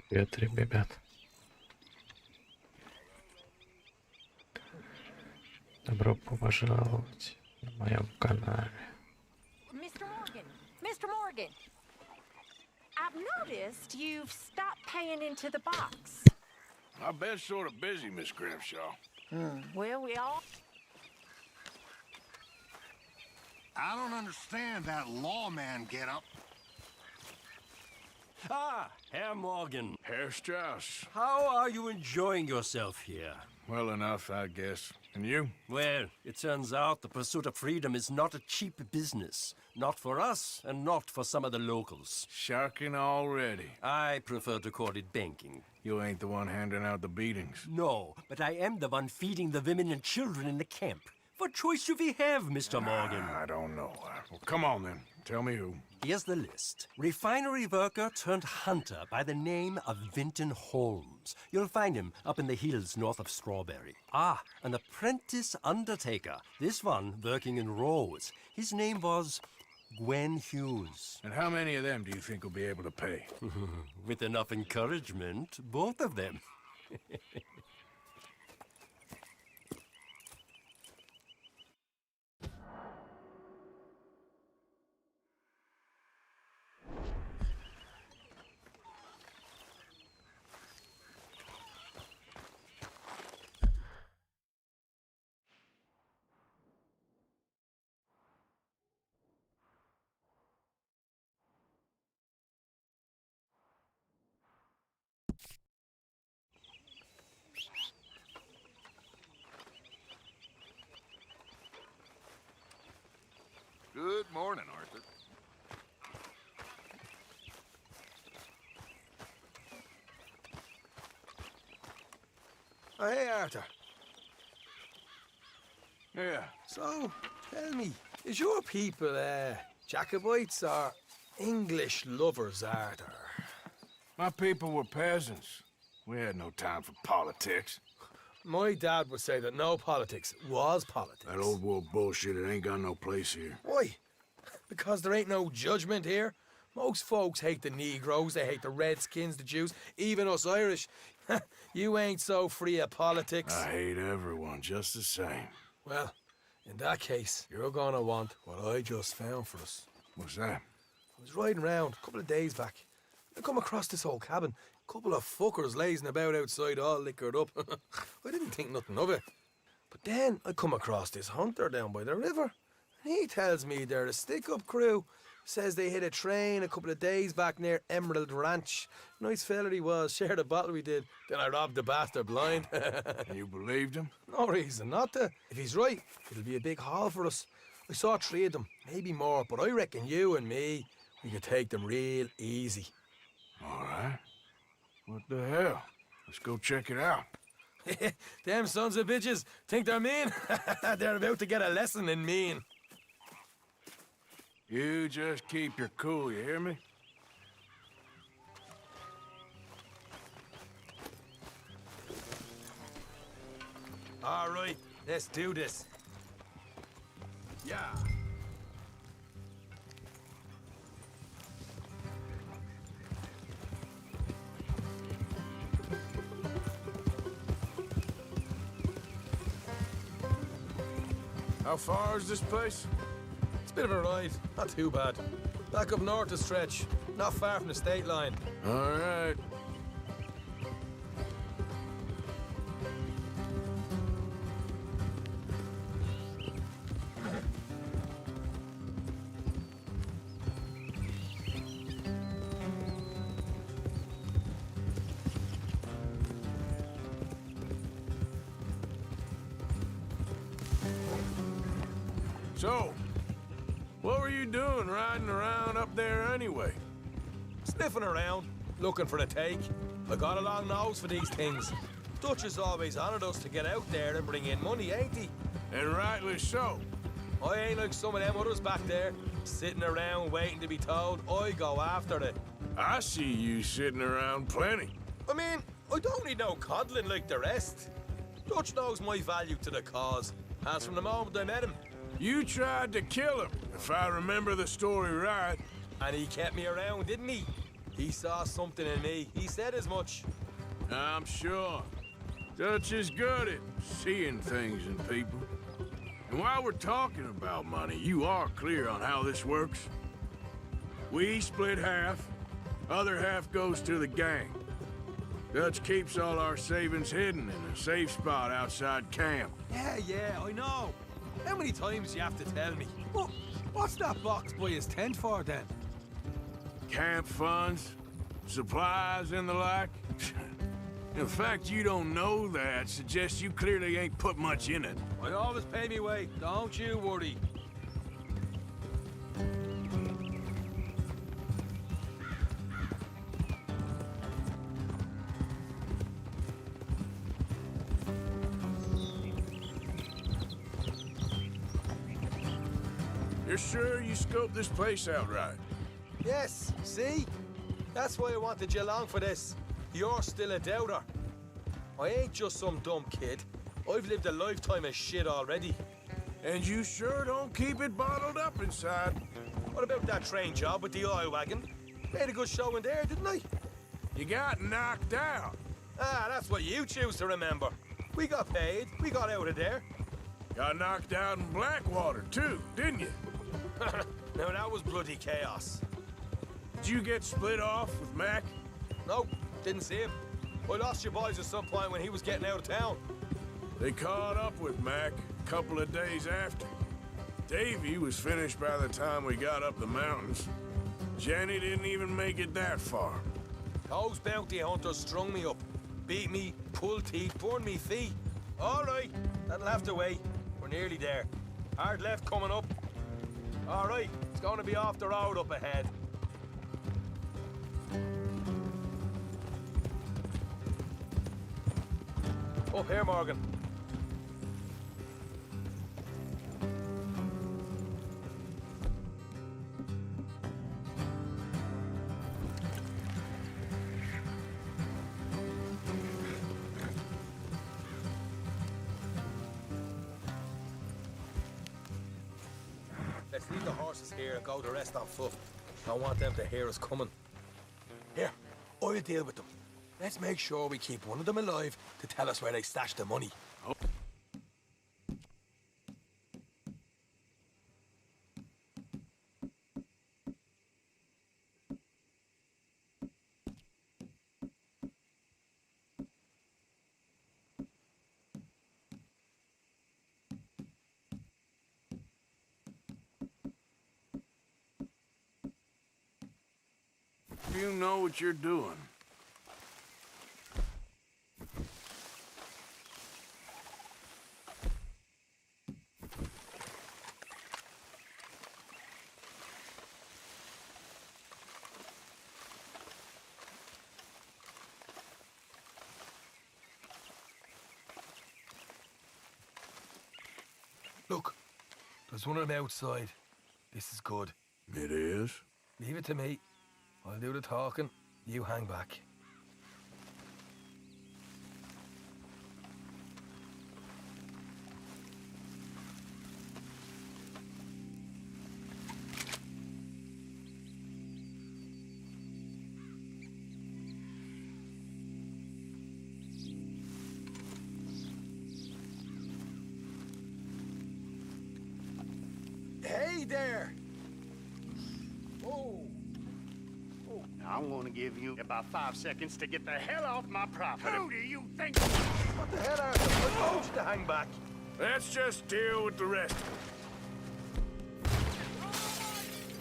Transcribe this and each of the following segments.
Привет, ребят. Добро пожаловать на моем канале. Mr. Morgan, I've noticed you've stopped paying into the box. I've been sort of busy, Miss Grimshaw. Well, we all... I don't understand that lawman get-up. Ah, Herr Morgan. Herr Strauss. How are you enjoying yourself here? Well enough, I guess. And you? Well, it turns out the pursuit of freedom is not a cheap business. Not for us, and not for some of the locals. Sharking already. I prefer to call it banking. You ain't the one handing out the beatings. No, but I am the one feeding the women and children in the camp. What choice do we have, Mr. Morgan? I don't know. Well, come on then. Tell me who. Here's the list. Refinery worker turned hunter by the name of Vinton Holmes. You'll find him up in the hills north of Strawberry. Ah, an apprentice undertaker. This one working in Rose. His name was Gwen Hughes. And how many of them do you think will be able to pay? With enough encouragement, both of them. Good morning, Arthur. Oh, hey, Arthur. Yeah. So, tell me, is your people, Jacobites or English lovers, Arthur? My people were peasants. We had no time for politics. My dad would say that no politics was politics. That old world bullshit, it ain't got no place here. Why? Because there ain't no judgment here. Most folks hate the Negroes, they hate the Redskins, the Jews, even us Irish. You ain't so free of politics. I hate everyone just the same. Well, in that case, you're gonna want what I just found for us. What's that? I was riding around a couple of days back. I come across this old cabin. A couple of fuckers lazing about outside all liquored up. I didn't think nothing of it. But then I come across this hunter down by the river. And he tells me they're a stick-up crew. Says they hit a train a couple of days back near Emerald Ranch. Nice fella he was, shared a bottle we did. Then I robbed the bastard blind. You believed him? No reason not to. If he's right, it'll be a big haul for us. I saw 3 of them, maybe more, but I reckon you and me, we could take them real easy. All right. What the hell? Let's go check it out. Them sons of bitches think they're mean. They're about to get a lesson in mean. You just keep your cool, you hear me? All right, let's do this. Yeah. How far is this place? It's a bit of a ride, not too bad. Back up north a stretch, not far from the state line. All right. So, what were you doing riding around up there anyway? Sniffing around, looking for the take. I got a long nose for these things. Dutch has always honoured us to get out there and bring in money, ain't he? And rightly so. I ain't like some of them others back there, sitting around waiting to be told. I go after it. I see you sitting around plenty. I mean, I don't need no coddling like the rest. Dutch knows my value to the cause, as from the moment I met him. You tried to kill him, if I remember the story right. And he kept me around, didn't he? He saw something in me. He said as much. I'm sure. Dutch is good at seeing things in people. And while we're talking about money, you are clear on how this works? We split half, other half goes to the gang. Dutch keeps all our savings hidden in a safe spot outside camp. Yeah, I know. How many times do you have to tell me? What's that box by his tent for, then? Camp funds, supplies, and the like. The fact you don't know that suggests you clearly ain't put much in it. I always pay me way. Don't you worry. You're sure you scoped this place out right? Yes, see? That's why I wanted you along for this. You're still a doubter. I ain't just some dumb kid. I've lived a lifetime of shit already. And you sure don't keep it bottled up inside. What about that train job with the oil wagon? Made a good show in there, didn't I? You got knocked out. Ah, that's what you choose to remember. We got paid. We got out of there. Got knocked out in Blackwater, too, didn't you? Now, that was bloody chaos. Did you get split off with Mac? Nope, didn't see him. I lost your boys at some point when he was getting out of town. They caught up with Mac a couple of days after. Davy was finished by the time we got up the mountains. Jenny didn't even make it that far. Those bounty hunters strung me up. Beat me, pulled teeth, burned me feet. All right, that'll have to wait. We're nearly there. Hard left coming up. All right, it's going to be off the road up ahead. Up here, Morgan. Let's leave the horses here and go the rest on foot. Don't want them to hear us coming. Here, I'll deal with them. Let's make sure we keep one of them alive to tell us where they stashed the money. Oh. You know what you're doing. Look, there's one on the outside. This is good. It is? Leave it to me. I'll do the talking. You hang back. Hey there! Whoa! I'm gonna give you about 5 seconds to get the hell off my property. Who do you think? What the hell, Arthur? I told you to hang back. Let's just deal with the rest of it.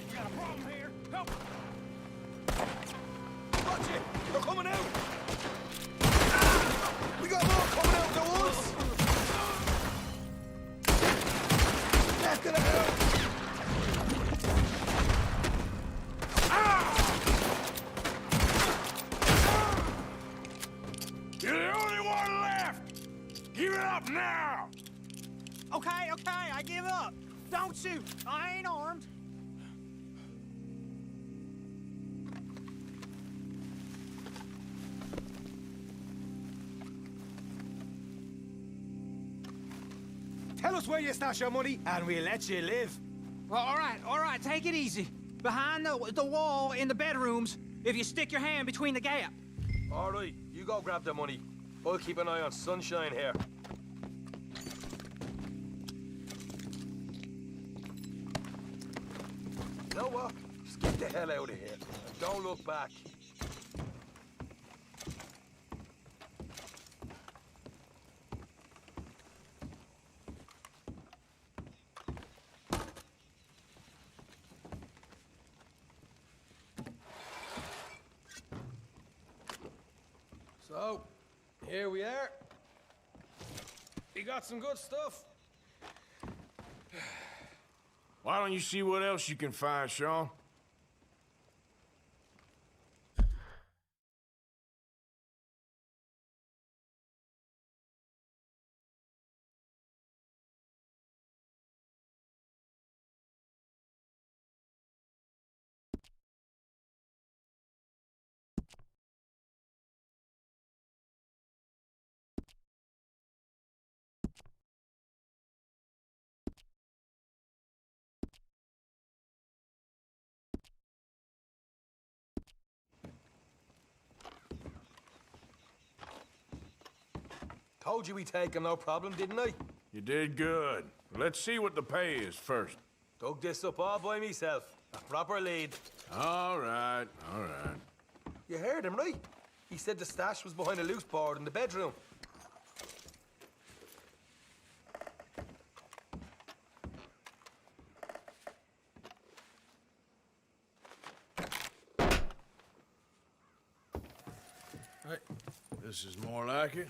We got a problem here. Help! Watch it! They're coming out! Ah! We got more coming out the woods! That's gonna help! You're the only one left! Give it up now! Okay, I give up. Don't shoot. I ain't armed. Tell us where you stash your money, and we'll let you live. Well, all right, take it easy. Behind the wall in the bedrooms, if you stick your hand between the gap. All right, you go grab the money. I'll keep an eye on Sunshine here. You know what? Just get the hell out of here. And don't look back. So, here we are. You got some good stuff. Why don't you see what else you can find, Sean? Told you we'd take him, no problem, didn't I? You did good. Let's see what the pay is first. Dug this up all by myself. A proper lead. All right, all right. You heard him, right? He said the stash was behind a loose board in the bedroom. Right. This is more like it.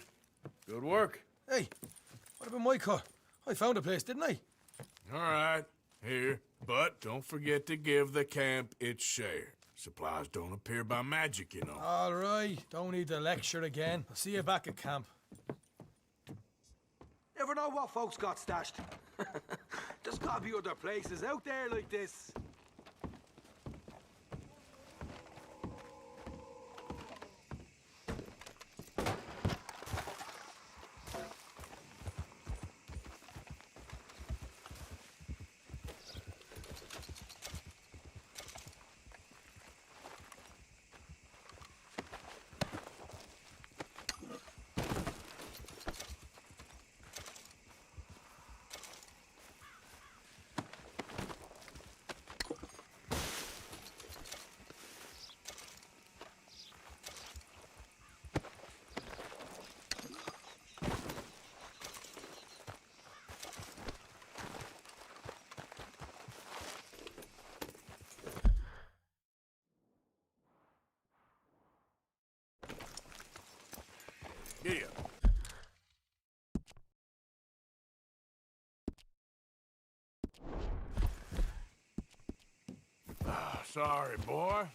Good work. Hey, what about my car? I found a place, didn't I? All right, here. But don't forget to give the camp its share. Supplies don't appear by magic, you know. All right, don't need the lecture again. I'll see you back at camp. Never know what folks got stashed. There's gotta be other places out there like this. Yeah. Sorry, boy.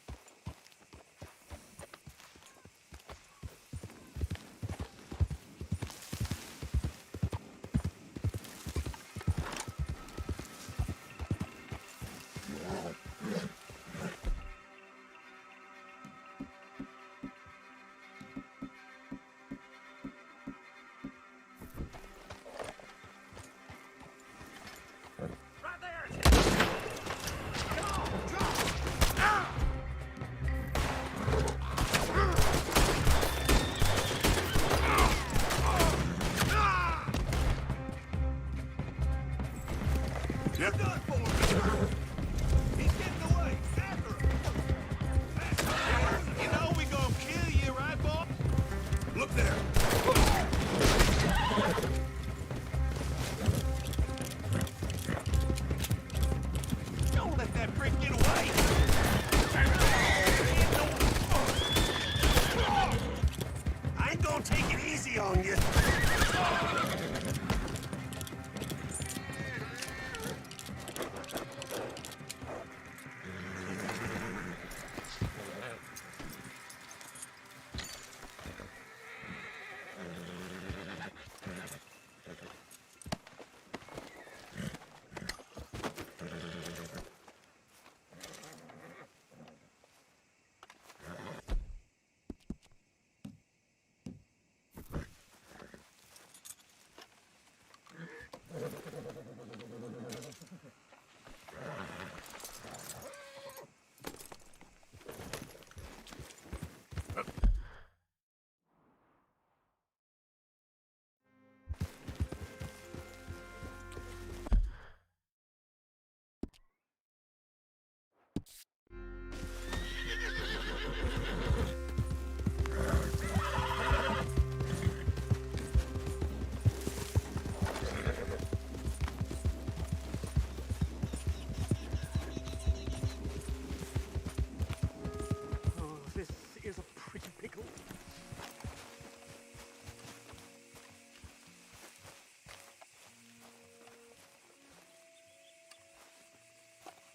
Yep. He's getting away. After him. You know we gonna kill you, right, boy? Look there. Don't let that prick get away. I ain't gonna take it easy on you.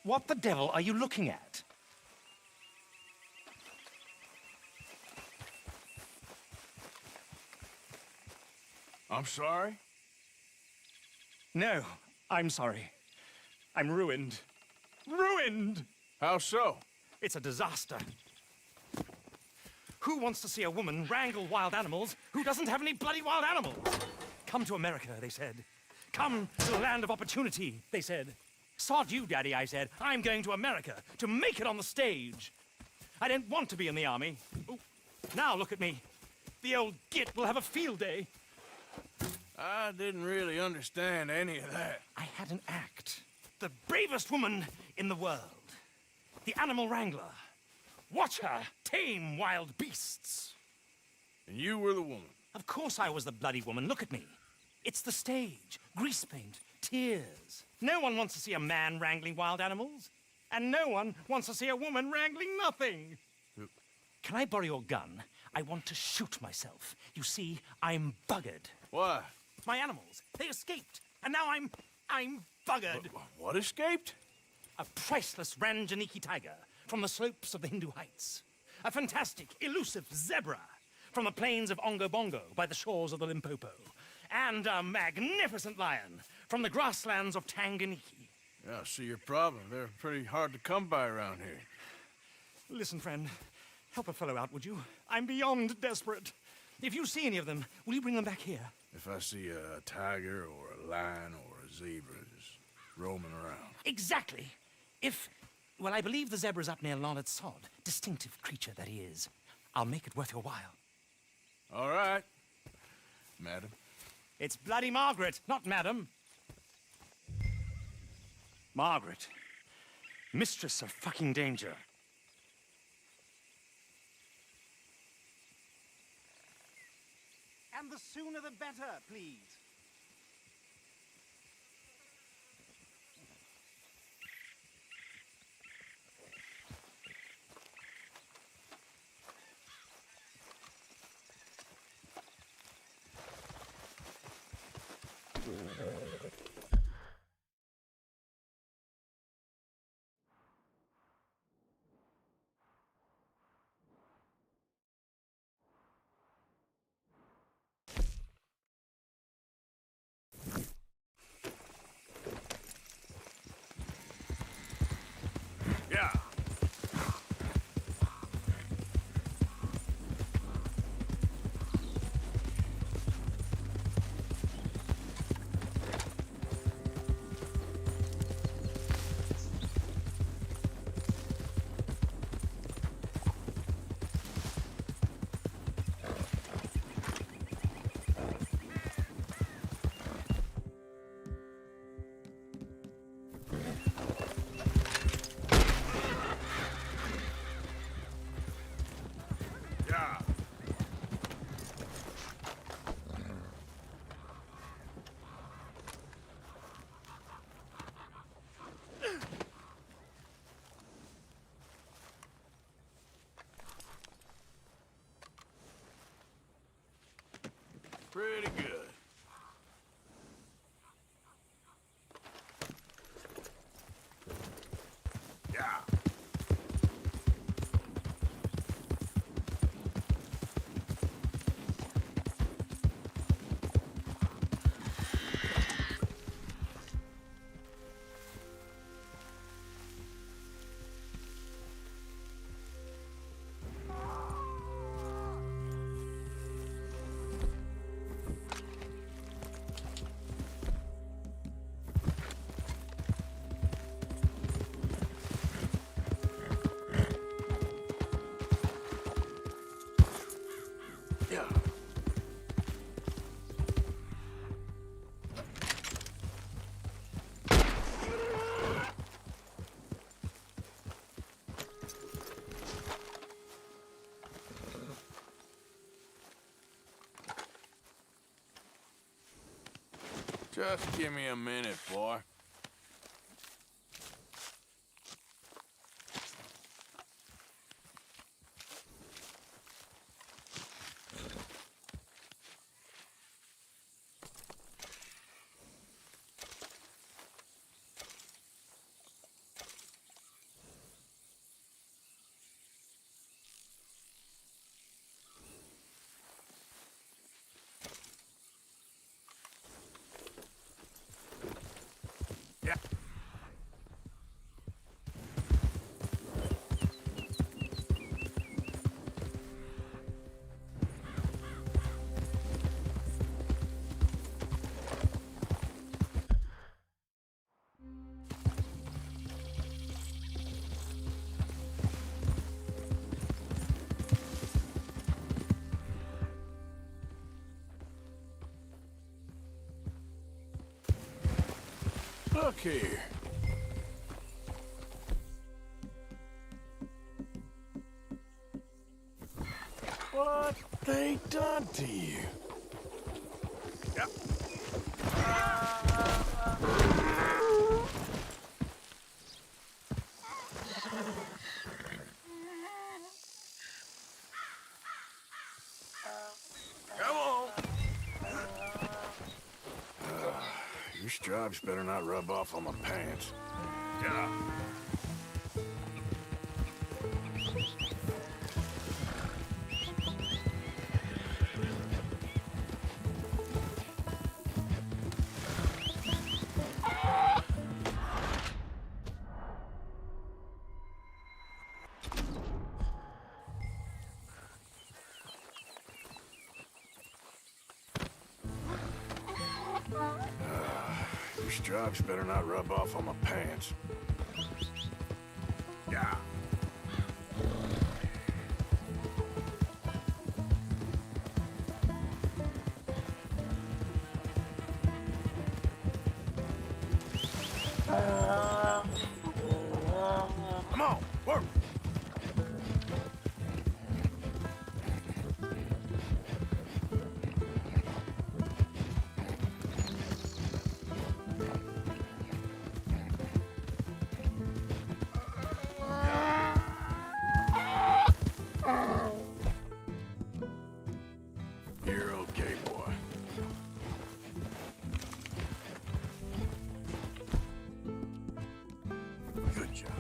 What the devil are you looking at? I'm sorry? No, I'm sorry. I'm ruined. Ruined! How so? It's a disaster. Who wants to see a woman wrangle wild animals who doesn't have any bloody wild animals? Come to America, they said. Come to the land of opportunity, they said. Sod you, Daddy, I said. I'm going to America to make it on the stage. I don't want to be in the army. Ooh, now look at me. The old git will have a field day. I didn't really understand any of that. I had an act. The bravest woman in the world. The animal wrangler. Watch her tame wild beasts. And you were the woman. Of course I was the bloody woman. Look at me. It's the stage. Grease paint. Tears. No one wants to see a man wrangling wild animals. And no one wants to see a woman wrangling nothing. Can I borrow your gun? I want to shoot myself. You see, I'm buggered. Why? My animals, they escaped. And now I'm buggered. What escaped? A priceless Ranjaniki tiger from the slopes of the Hindu Heights. A fantastic, elusive zebra from the plains of Ongo Bongo by the shores of the Limpopo. And a magnificent lion from the grasslands of Tanganyika. Yeah, I see your problem. They're pretty hard to come by around here. Listen, friend, help a fellow out, would you? I'm beyond desperate. If you see any of them, will you bring them back here? If I see a tiger or a lion or a zebra just roaming around. Exactly. Well, I believe the zebra's up near Larned Sod. Distinctive creature that he is. I'll make it worth your while. All right, madam. It's bloody Margaret, not madam. Margaret. Mistress of fucking danger. And the sooner the better, please. Yeah. Pretty good. Yeah. Just give me a minute, boy. Yeah. Look here. What they done to you? Yep. Come on. Your stripes better not rub off on my pants. Yeah. Your stripes better not rub off on my pants. Yeah. Come on, work. You're okay, boy. Good job.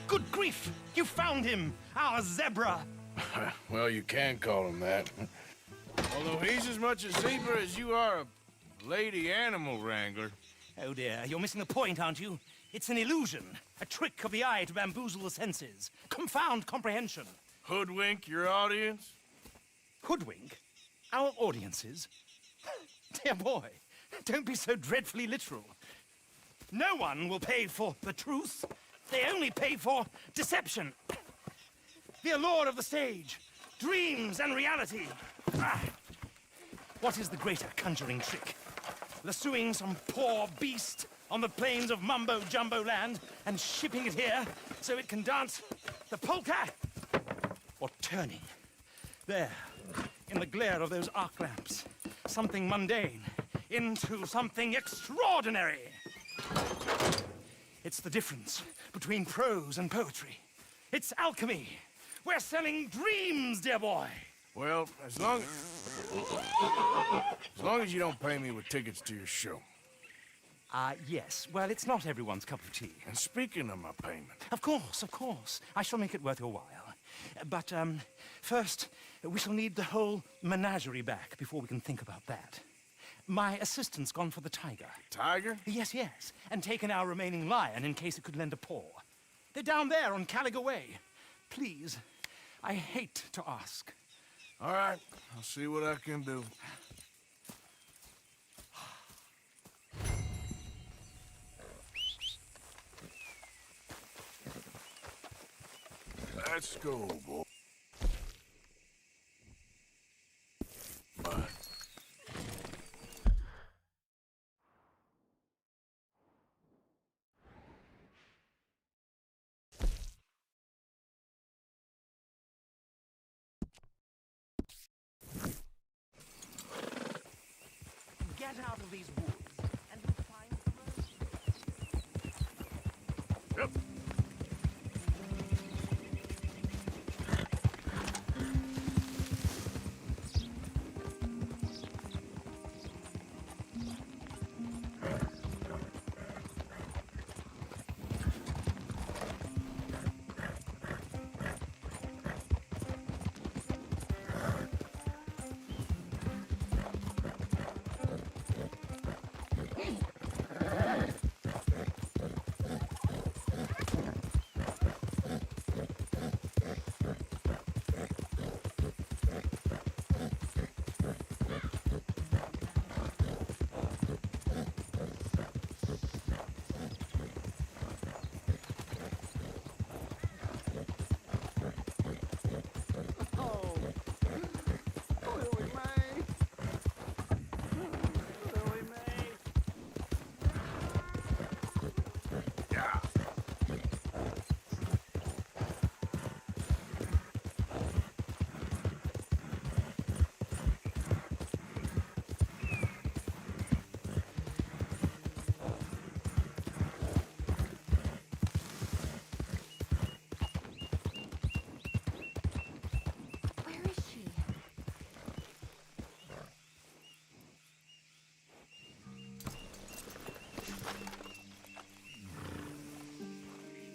Good grief! You found him! Our zebra! Well, you can call him that. Although he's as much a zebra as you are a lady animal wrangler. Oh dear, you're missing the point, aren't you? It's an illusion. A trick of the eye to bamboozle the senses. Confound comprehension. Hoodwink your audience? Hoodwink? Our audiences? Dear boy, don't be so dreadfully literal. No one will pay for the truth. They only pay for deception. The allure of the stage, dreams and reality. Ah. What is the greater conjuring trick? Lassoing some poor beast on the plains of mumbo-jumbo land and shipping it here so it can dance the polka? Or turning, there, in the glare of those arc lamps, something mundane into something extraordinary? It's the difference between prose and poetry. It's alchemy. We're selling dreams, dear boy. Well, as long as you don't pay me with tickets to your show. Yes. Well, it's not everyone's cup of tea. And speaking of my payment... Of course. I shall make it worth your while. But, first, we shall need the whole menagerie back before we can think about that. My assistant's gone for the tiger. Tiger? Yes. And taken our remaining lion in case it could lend a paw. They're down there on Caliga Way. Please, I hate to ask. All right, I'll see what I can do. Let's go, boy. Bye. get out of these woods and we'll find the road. Yep.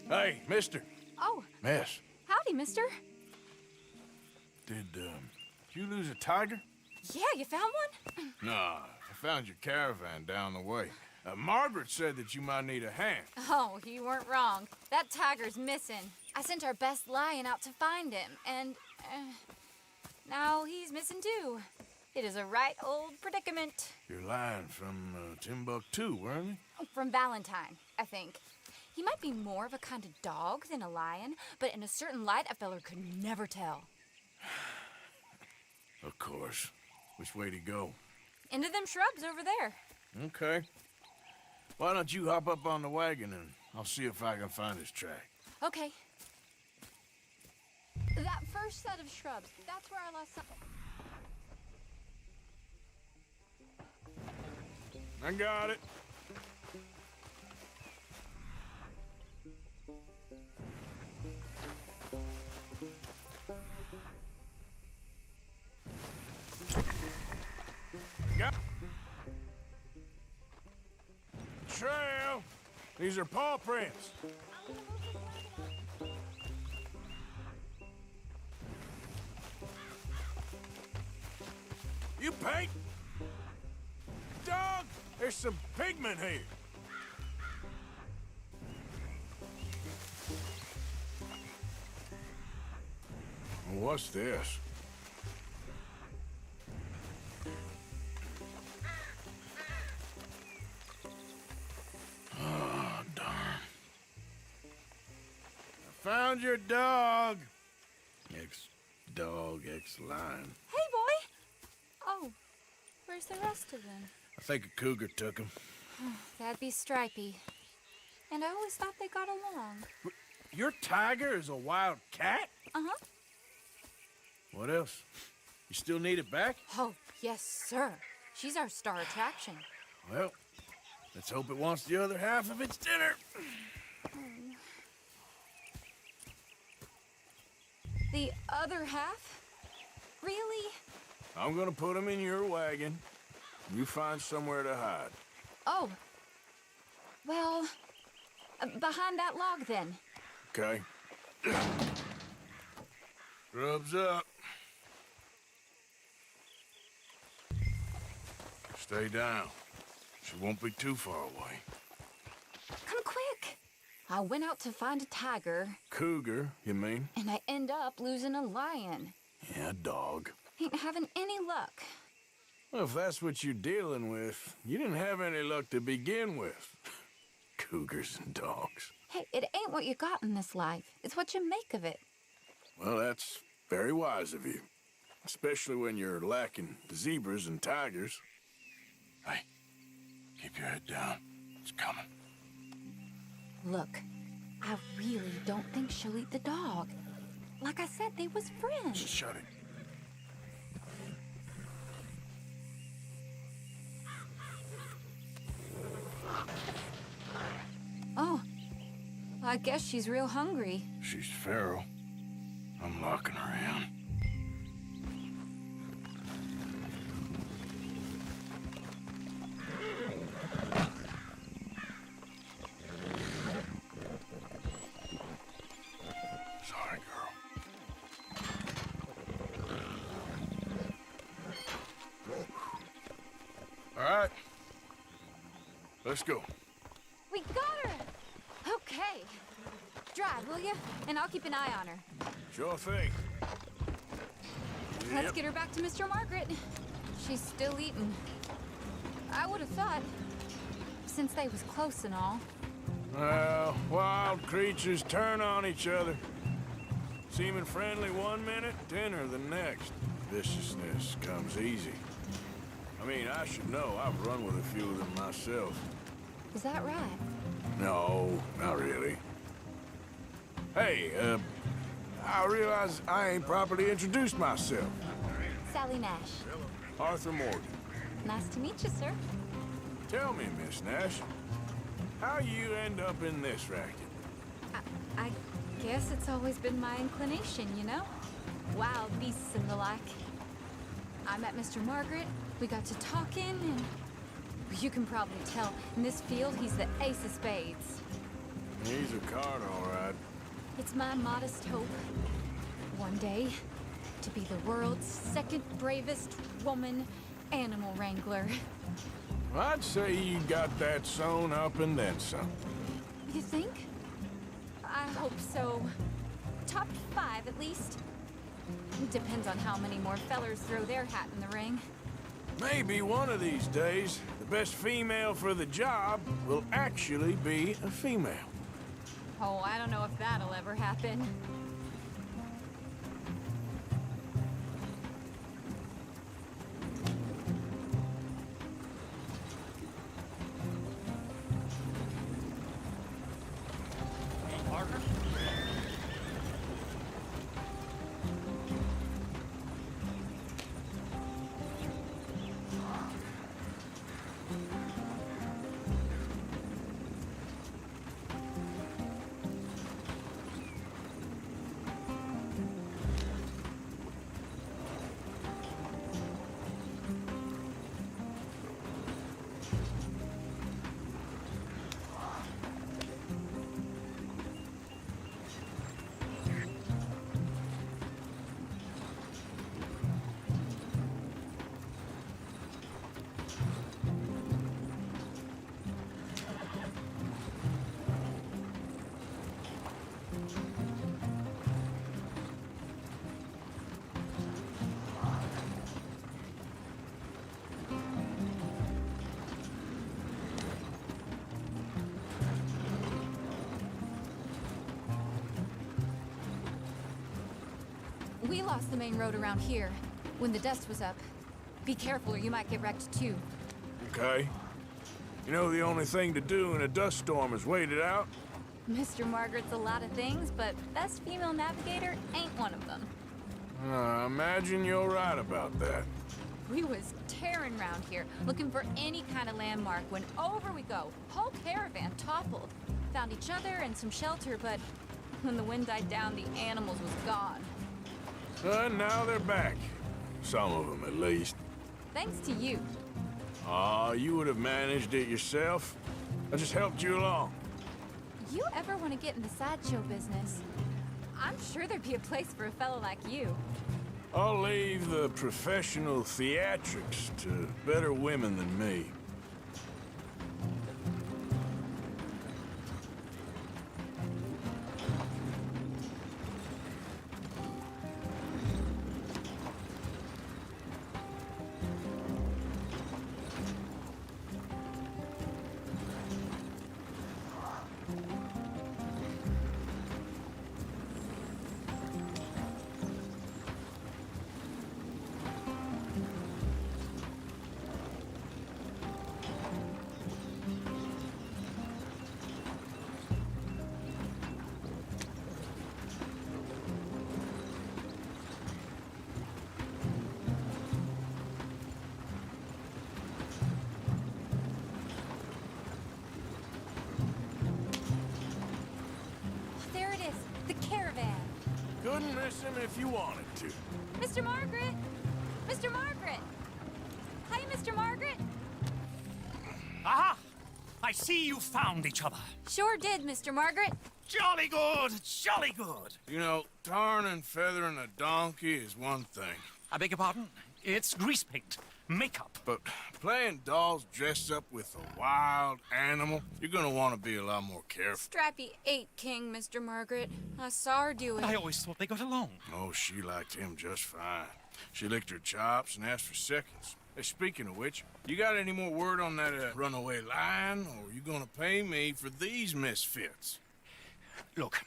Hey, mister. Oh, Miss. howdy, mister. Did you lose a tiger? Yeah, you found one? No, I found your caravan down the way. Margaret said that you might need a hand. Oh, you weren't wrong. That tiger's missing. I sent our best lion out to find him, and now he's missing too. It is a right old predicament. You're lying from Timbuktu, weren't you? From Valentine, I think. He might be more of a kind of dog than a lion, but in a certain light, a feller could never tell. Of course. Which way to go? Into them shrubs over there. Okay. Why don't you hop up on the wagon and I'll see if I can find his track. Okay. That first set of shrubs, that's where I lost some... I got it. Got trail. These are paw prints. You paint? Dog, there's some pigment here. What's this? Oh, darn. I found your dog. Ex-dog, ex-lion. Hey, boy! Oh, where's the rest of them? I think a cougar took him. That'd be Stripey. And I always thought they got along. Your tiger is a wild cat? Uh-huh. What else? You still need it back? Oh, yes, sir. She's our star attraction. Well, let's hope it wants the other half of its dinner. The other half? Really? I'm gonna put him in your wagon. You find somewhere to hide. Oh. Well, behind that log, then. Okay. Rubs up. Stay down. She won't be too far away. Come quick. I went out to find a tiger. Cougar, you mean? And I end up losing a lion. Yeah, dog. Ain't having any luck. Well, if that's what you're dealing with, you didn't have any luck to begin with. Cougars and dogs. Hey, it ain't what you got in this life. It's what you make of it. Well, that's very wise of you. Especially when you're lacking zebras and tigers. Hey, keep your head down. It's coming. Look, I really don't think she'll eat the dog. Like I said, they was friends. Just shut it. Oh, I guess she's real hungry. She's feral. I'm locking her in. Sorry, girl. All right. Let's go. We got her! Okay. Drive, will you? And I'll keep an eye on her. Sure thing. Let's get her back to Mr. Margaret. She's still eating. I would have thought, since they was close and all. Well, wild creatures turn on each other. Seeming friendly one minute, dinner the next. Viciousness comes easy. I mean, I should know. I've run with a few of them myself. Is that right? No, not really. Hey, I realize I ain't properly introduced myself. Sally Nash. Arthur Morgan. Nice to meet you, sir. Tell me, Miss Nash, how you end up in this racket? I guess it's always been my inclination, you know? Wild beasts and the like. I met Mr. Margaret, we got to talking, and you can probably tell, in this field, he's the ace of spades. He's a card, all right. It's my modest hope, one day, to be the world's second bravest woman animal wrangler. I'd say you got that sewn up and then some. You think? I hope so. Top 5, at least. Depends on how many more fellers throw their hat in the ring. Maybe one of these days, the best female for the job will actually be a female. Oh, I don't know if that'll ever happen. Parker? We lost the main road around here when the dust was up. Be careful or you might get wrecked too. Okay. You know the only thing to do in a dust storm is wait it out? Mr. Margaret's a lot of things, but best female navigator ain't one of them. I imagine you're right about that. We was tearing around here, looking for any kind of landmark when over we go. Whole caravan toppled. Found each other and some shelter, but when the wind died down, the animals was gone. And now they're back. Some of them, at least. Thanks to you. Aw, you would have managed it yourself. I just helped you along. You ever want to get in the sideshow business? I'm sure there'd be a place for a fellow like you. I'll leave the professional theatrics to better women than me. dismiss him if you wanted to. Mr. Margaret! Mr. Margaret! Hi, Mr. Margaret! Aha! I see you found each other. Sure did, Mr. Margaret. Jolly good, jolly good. You know, tarring and feathering a donkey is one thing. I beg your pardon? It's grease paint, makeup. But playing dolls dressed up with a wild animal, you're gonna want to be a lot more careful. Strappy ate King, Mr. Margaret. I saw her do it. I always thought they got along. Oh, she liked him just fine. She licked her chops and asked for seconds. Hey, speaking of which, you got any more word on that runaway lion, or are you gonna pay me for these misfits? Look,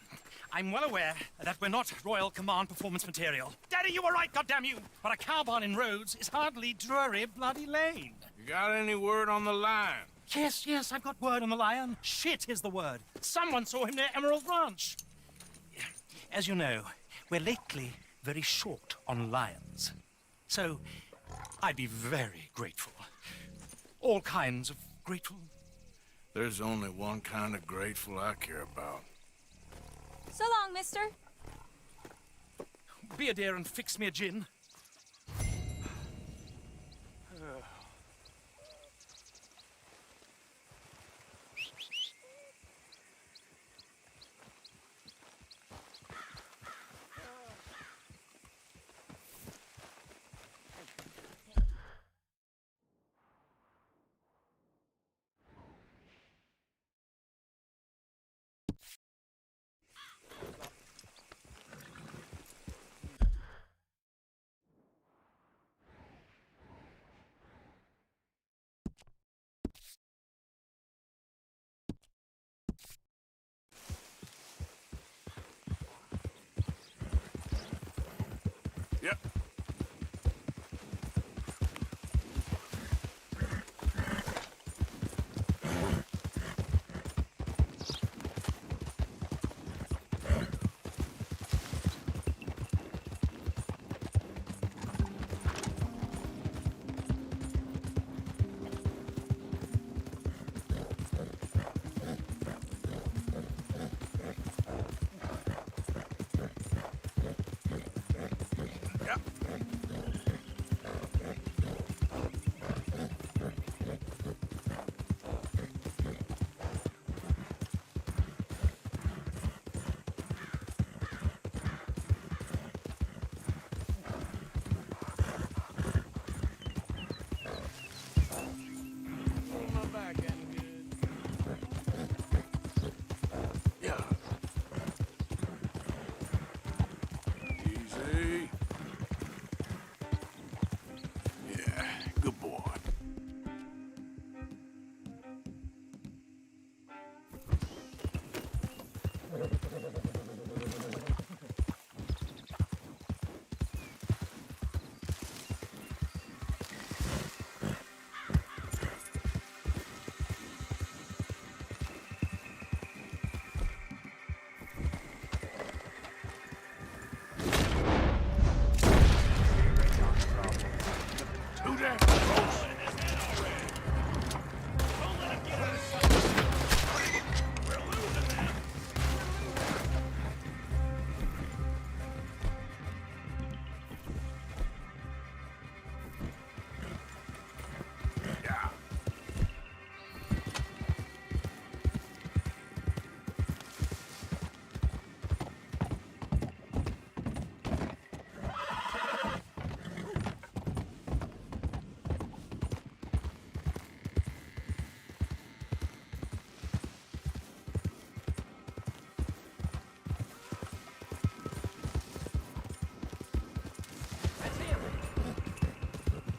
I'm well aware that we're not Royal Command performance material. Daddy, you were right, goddammit you! But a cow barn in Rhodes is hardly Drury Bloody Lane. You got any word on the lion? Yes, I've got word on the lion. Shit is the word. Someone saw him near Emerald Ranch. As you know, we're lately very short on lions. So, I'd be very grateful. All kinds of grateful. There's only one kind of grateful I care about. So long, mister. Be a dear and fix me a gin. Yep.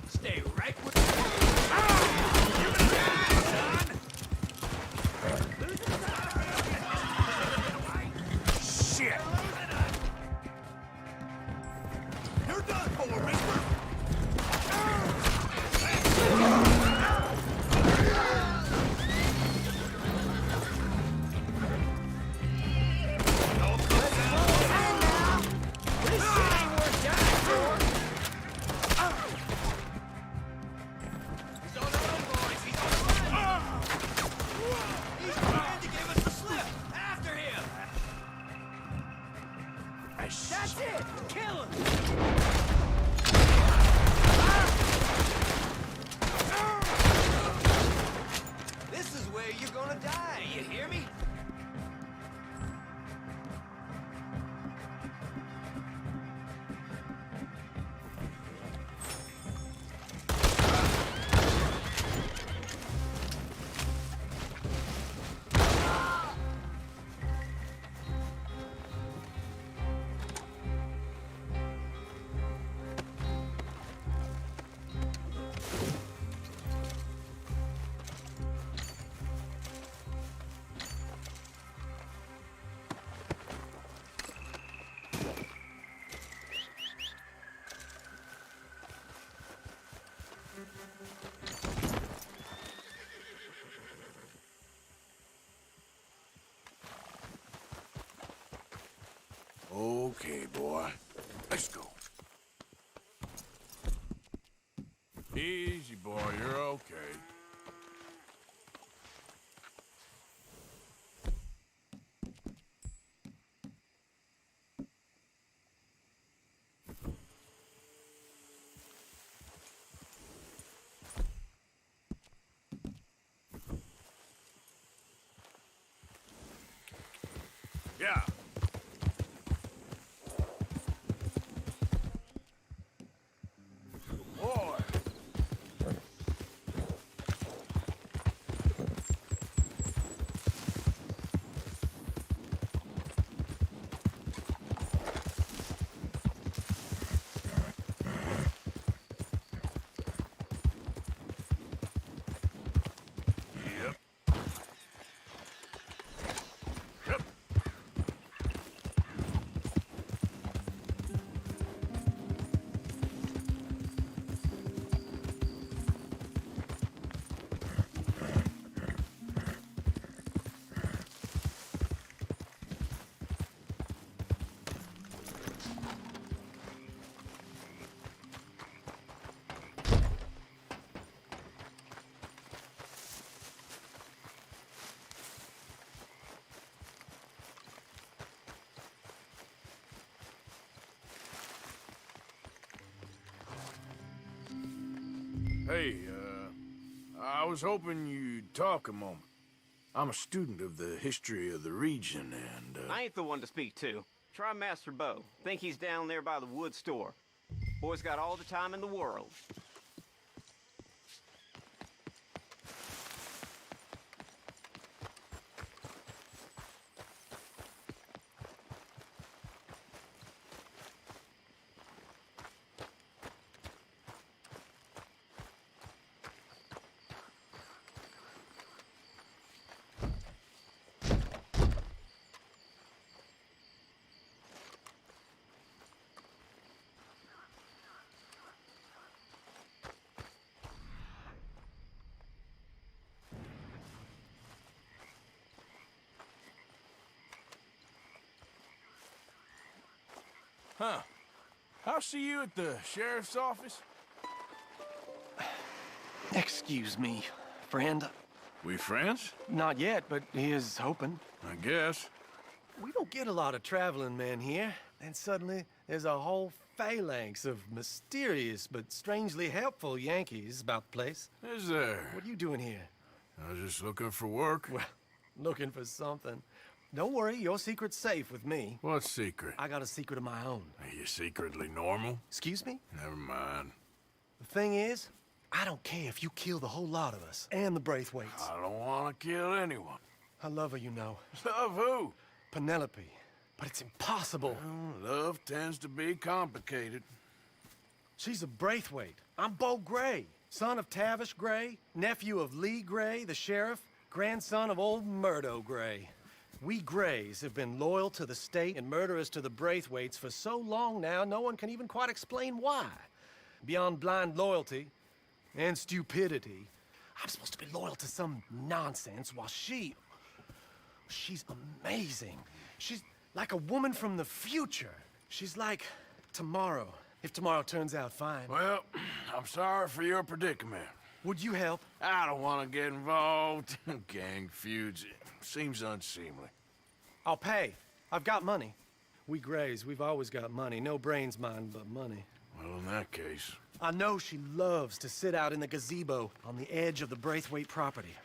Stay right with Shit! You're done for, mister! That's it! Kill him! This is where you're gonna die, you hear me? Okay, boy. Let's go. Easy, boy. You're okay. Yeah. Boy. Yep. Yep. Hey, I was hoping you'd talk a moment. I'm a student of the history of the region, and, I ain't the one to speak to. Try Master Bo. Think he's down there by the wood store. Boy's got all the time in the world. Huh. I'll see you at the sheriff's office. Excuse me, friend. We friends? Not yet, but he is hoping. I guess. We don't get a lot of traveling men here. And suddenly, there's a whole phalanx of mysterious but strangely helpful Yankees about the place. Is there? What are you doing here? I was just looking for work. Well, looking for something. Don't worry, your secret's safe with me. What secret? I got a secret of my own. Are you secretly normal? Excuse me? Never mind. The thing is, I don't care if you kill the whole lot of us and the Braithwaites. I don't want to kill anyone. I love her, you know. Love who? Penelope. But it's impossible. Well, love tends to be complicated. She's a Braithwaite. I'm Bo Gray, son of Tavish Gray, nephew of Lee Gray, the sheriff, grandson of old Murdo Gray. We Grays have been loyal to the state and murderous to the Braithwaites for so long now, no one can even quite explain why. Beyond blind loyalty and stupidity, I'm supposed to be loyal to some nonsense while she's amazing. She's like a woman from the future. She's like tomorrow, if tomorrow turns out fine. Well, I'm sorry for your predicament. Would you help? I don't want to get involved in gang feuds. It seems unseemly. I'll pay. I've got money. We Greys, we've always got money. No brains, mind, but money. Well, in that case... I know she loves to sit out in the gazebo on the edge of the Braithwaite property.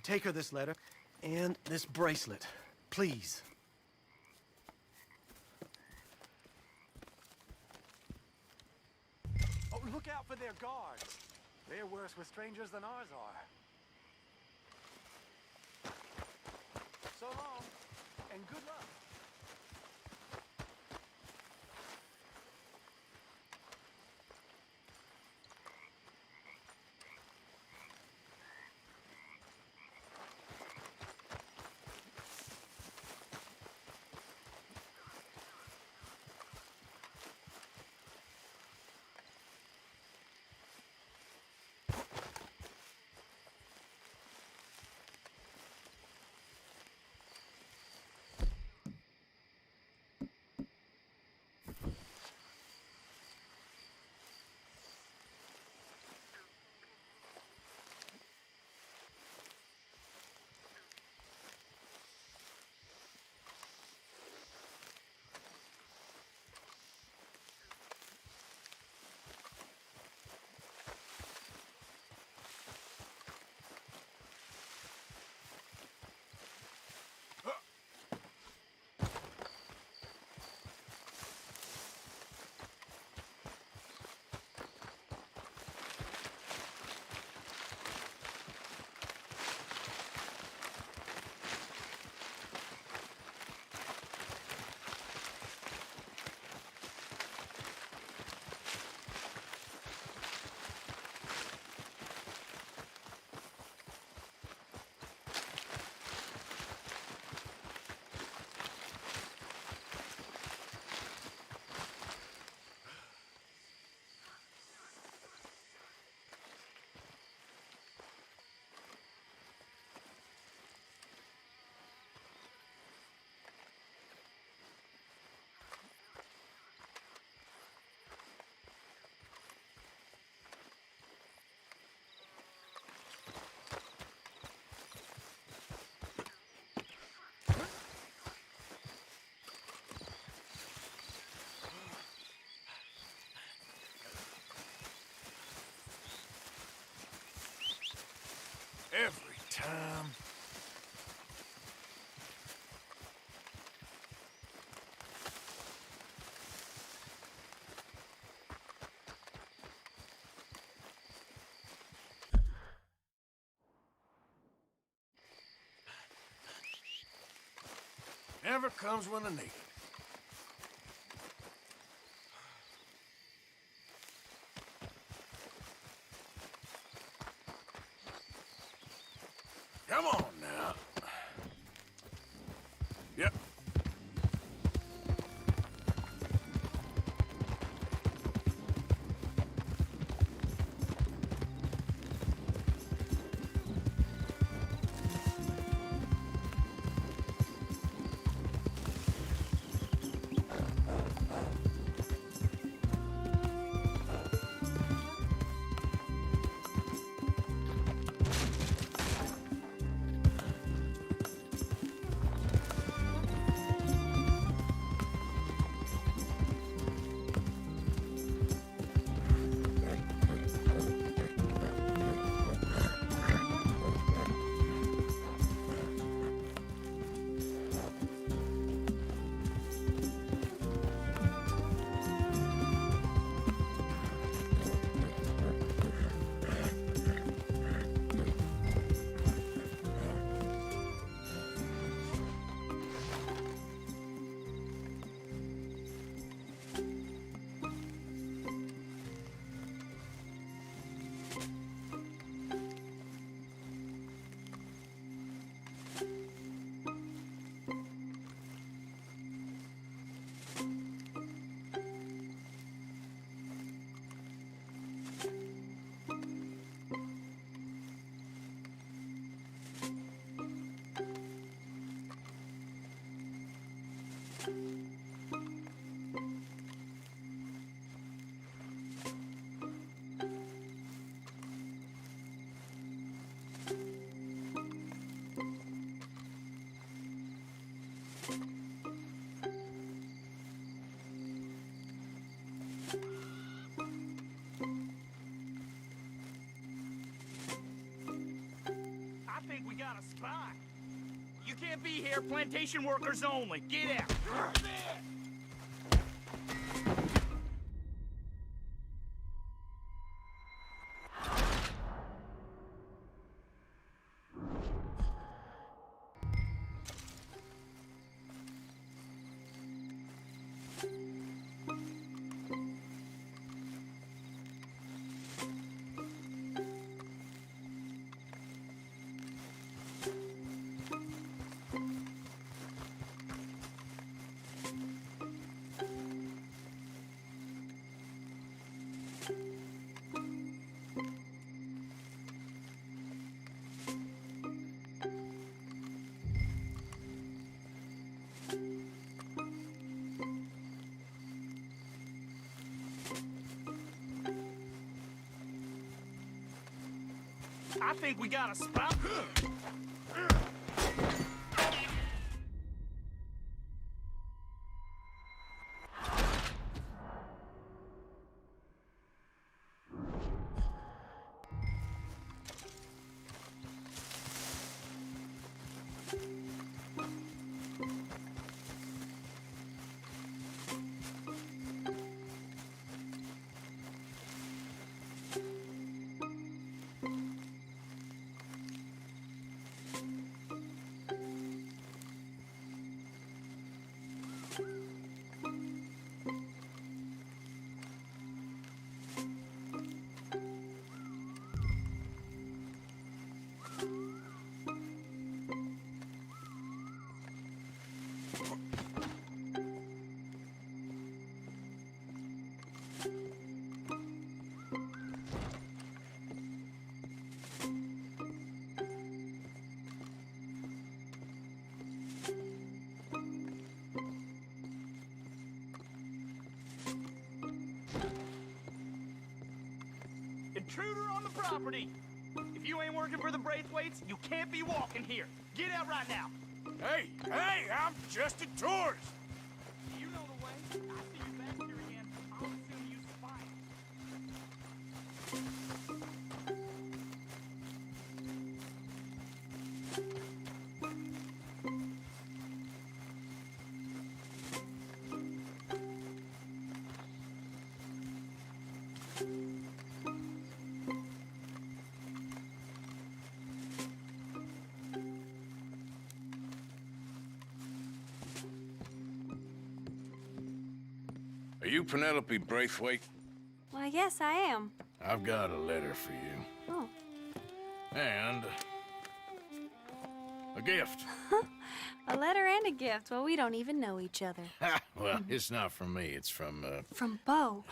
Take her this letter and this bracelet, please. Oh, look out for their guards. They're worse with strangers than ours are. So long, and good luck. Every time. Never comes when I need it. Come on now. Yep. got a spy. You can't be here, plantation workers only. Get out. I think we got a spot. Intruder on the property! If you ain't working for the Braithwaites, you can't be walking here. Get out right now. Hey, I'm just a tourist. You know the way. I see you back here again. I'll assume you spy. Are you Penelope Braithwaite? Why, yes, I am. I've got a letter for you. Oh. And a gift. A letter and a gift. Well, we don't even know each other. Well, it's not from me. It's from, From Bo.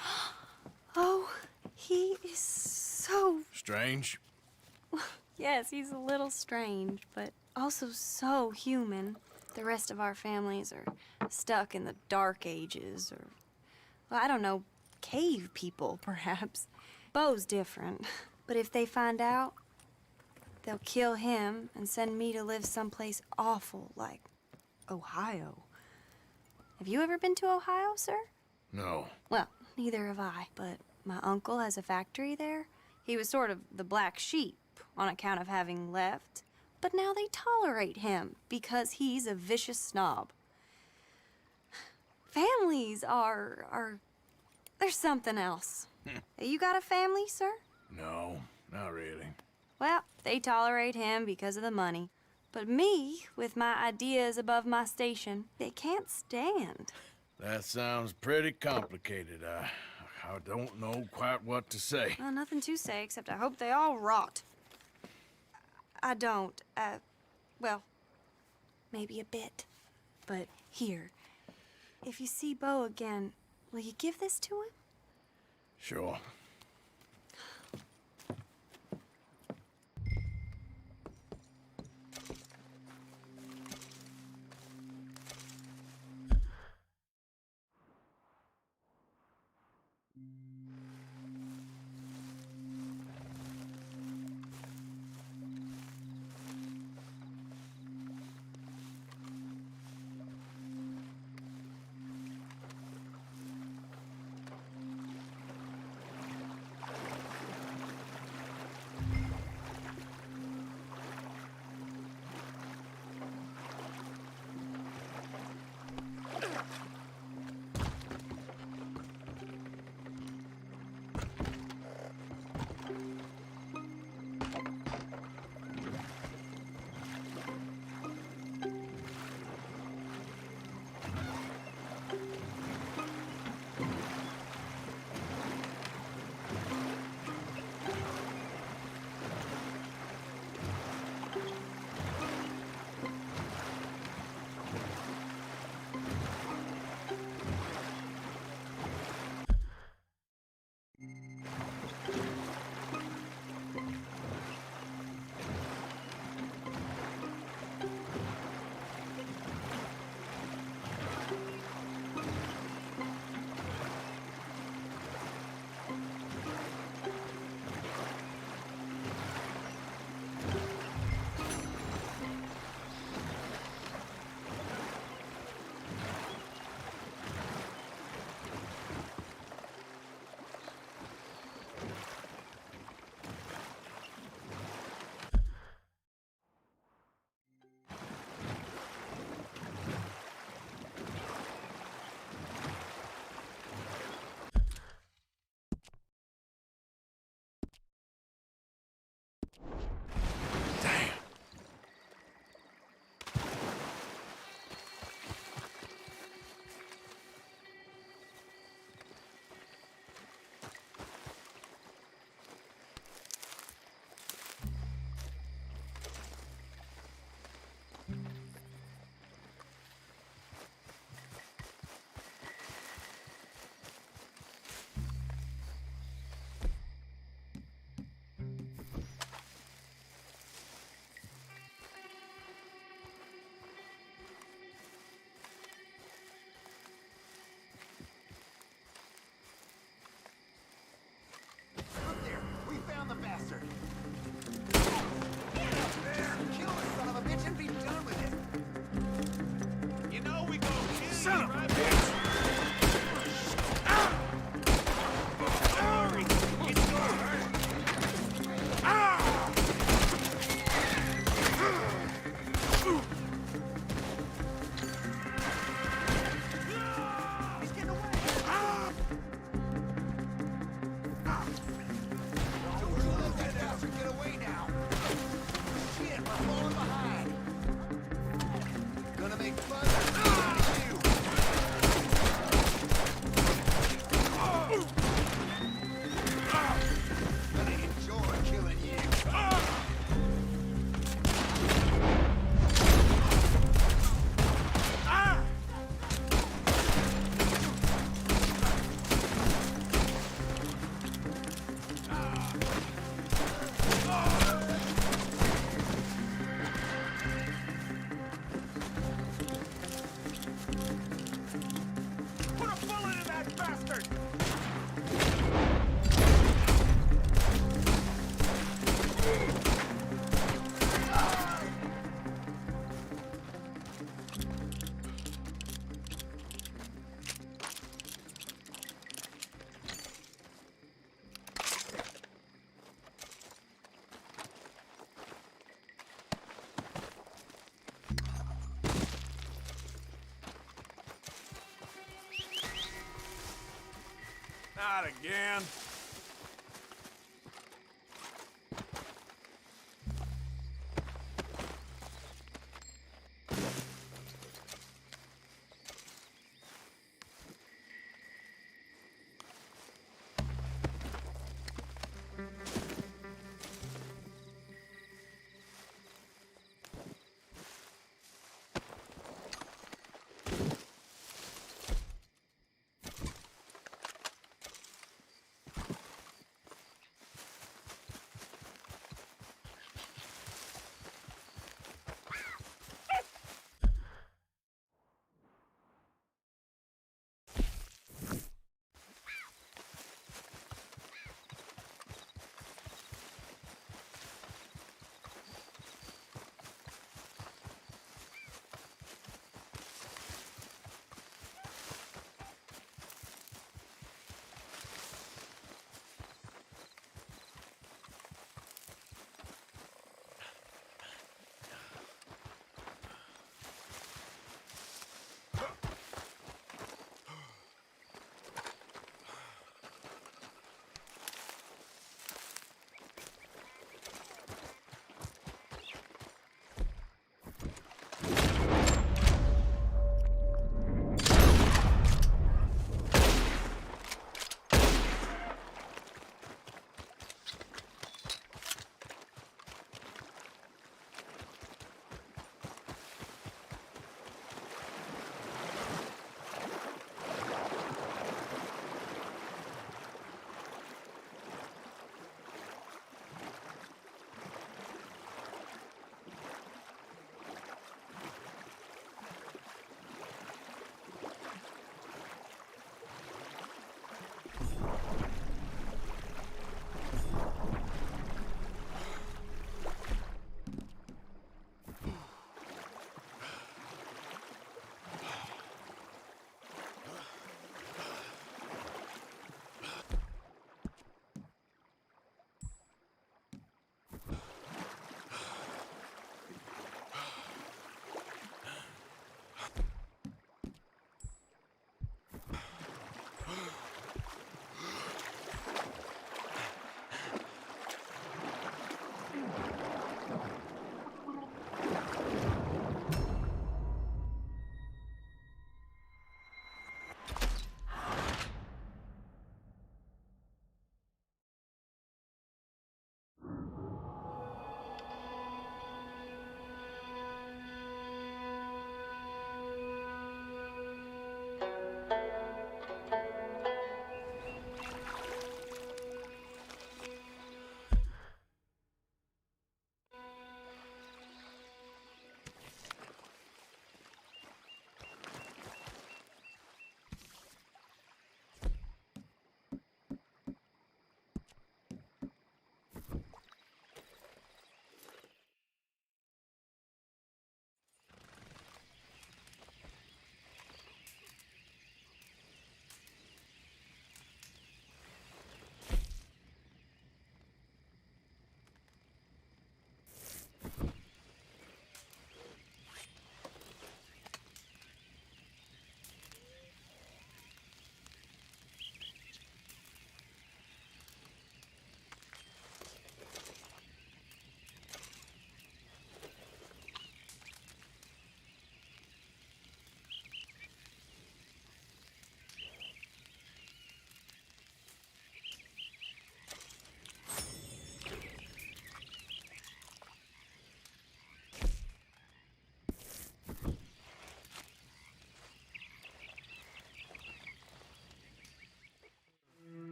Oh, he is so... Strange? Yes, he's a little strange, but also so human. The rest of our families are stuck in the dark ages, or, well, I don't know, cave people, perhaps. Bo's different, but if they find out, they'll kill him and send me to live someplace awful like Ohio. Have you ever been to Ohio, sir? No. Well, neither have I, but my uncle has a factory there. He was sort of the black sheep on account of having left, but now they tolerate him because he's a vicious snob. Families are there's something else. You got a family, sir? No, not really. Well, they tolerate him because of the money. But me, with my ideas above my station, they can't stand. That sounds pretty complicated. I don't know quite what to say. Well, nothing to say, except I hope they all rot. I don't, well, maybe a bit. But here, if you see Bo again, will you give this to him? Sure. Not again.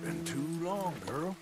Been too long, girl.